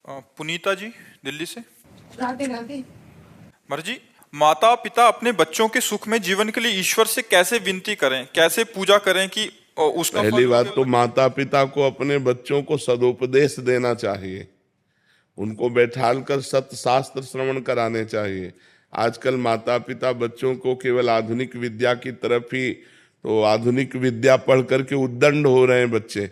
पुनीता जी, दिल्ली से। राधे राधे। मर्जी। माता पिता अपने बच्चों के सुख में जीवन के लिए ईश्वर से कैसे विनती करें, कैसे पूजा करें कि उसका पहली फल बात तो उनके माता पिता को अपने बच्चों को सदुपदेश देना चाहिए। उनको बैठाल कर सत्य शास्त्र श्रवण कराने चाहिए। आजकल माता पिता बच्चों को केवल आधुनिक विद्या की तरफ ही, तो आधुनिक विद्या पढ़ करके उद्दंड हो रहे हैं बच्चे।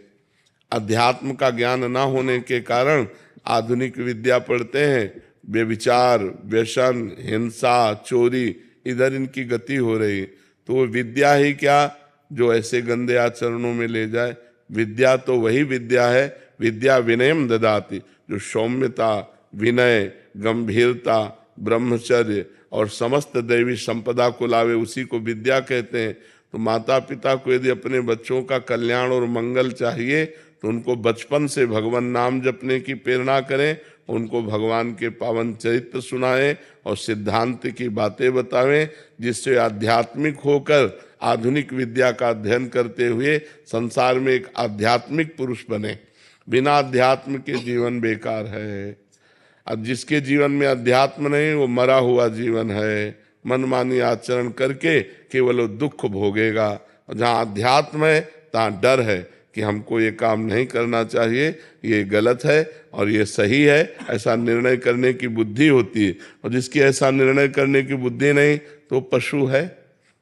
अध्यात्म का ज्ञान ना होने के कारण आधुनिक विद्या पढ़ते हैं, व्यभिचार, व्यसन, हिंसा, चोरी, इधर इनकी गति हो रही। तो वो विद्या ही क्या जो ऐसे गंदे आचरणों में ले जाए। विद्या तो वही विद्या है, विद्या विनयम ददाति, जो सौम्यता, विनय, गंभीरता, ब्रह्मचर्य और समस्त दैवी संपदा को लावे, उसी को विद्या कहते हैं। तो माता पिता को यदि अपने बच्चों का कल्याण और मंगल चाहिए तो उनको बचपन से भगवान नाम जपने की प्रेरणा करें, उनको भगवान के पावन चरित्र सुनाएं और सिद्धांत की बातें बतावें, जिससे आध्यात्मिक होकर आधुनिक विद्या का अध्ययन करते हुए संसार में एक आध्यात्मिक पुरुष बने। बिना अध्यात्म के जीवन बेकार है। अब जिसके जीवन में अध्यात्म नहीं, वो मरा हुआ जीवन है। मनमानी आचरण करके केवल वो दुख भोगेगा। और जहाँ अध्यात्म है तहाँ डर है कि हमको ये काम नहीं करना चाहिए, ये गलत है और ये सही है, ऐसा निर्णय करने की बुद्धि होती है। और जिसकी ऐसा निर्णय करने की बुद्धि नहीं तो पशु है।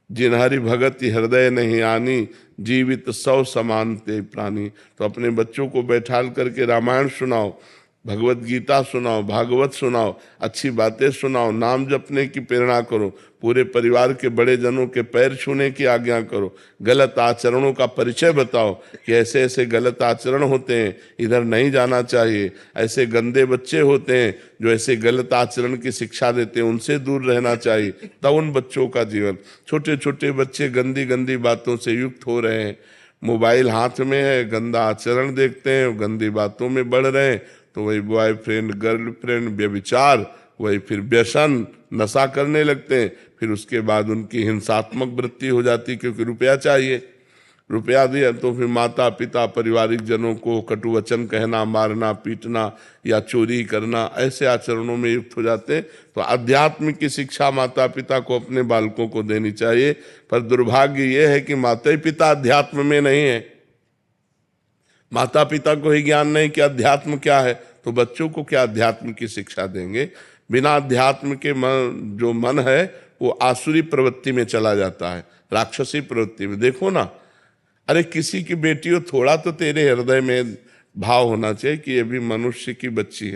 जिन्हरि भगत हृदय नहीं आनी, जीवित सौ समानते प्राणी। तो अपने बच्चों को बैठाल करके रामायण सुनाओ, भगवत गीता सुनाओ, भागवत सुनाओ, अच्छी बातें सुनाओ, नाम जपने की प्रेरणा करो, पूरे परिवार के बड़े जनों के पैर छूने की आज्ञा करो, गलत आचरणों का परिचय बताओ कि ऐसे ऐसे गलत आचरण होते हैं, इधर नहीं जाना चाहिए, ऐसे गंदे बच्चे होते हैं जो ऐसे गलत आचरण की शिक्षा देते हैं, उनसे दूर रहना चाहिए। तब उन बच्चों का जीवन, छोटे छोटे बच्चे गंदी गंदी बातों से युक्त हो रहे हैं, मोबाइल हाथ में है, गंदा आचरण देखते हैं, गंदी बातों में बढ़ रहे हैं। तो वही बॉयफ्रेंड, गर्लफ्रेंड, व्यभिचार, वही फिर व्यसन, नशा करने लगते हैं। फिर उसके बाद उनकी हिंसात्मक वृत्ति हो जाती, क्योंकि रुपया चाहिए। रुपया दिया तो फिर माता पिता, पारिवारिक जनों को कटु वचन कहना, मारना, पीटना या चोरी करना, ऐसे आचरणों में युक्त हो जाते हैं। तो अध्यात्म की शिक्षा माता पिता को अपने बालकों को देनी चाहिए। पर दुर्भाग्य ये है कि माता पिता अध्यात्म में नहीं है। माता पिता को ही ज्ञान नहीं कि अध्यात्म क्या है, तो बच्चों को क्या अध्यात्म की शिक्षा देंगे। बिना अध्यात्म के जो मन है वो आसुरी प्रवृत्ति में चला जाता है, राक्षसी प्रवृत्ति में। देखो ना, अरे किसी की बेटी हो, थोड़ा तो तेरे हृदय में भाव होना चाहिए कि ये भी मनुष्य की बच्ची है।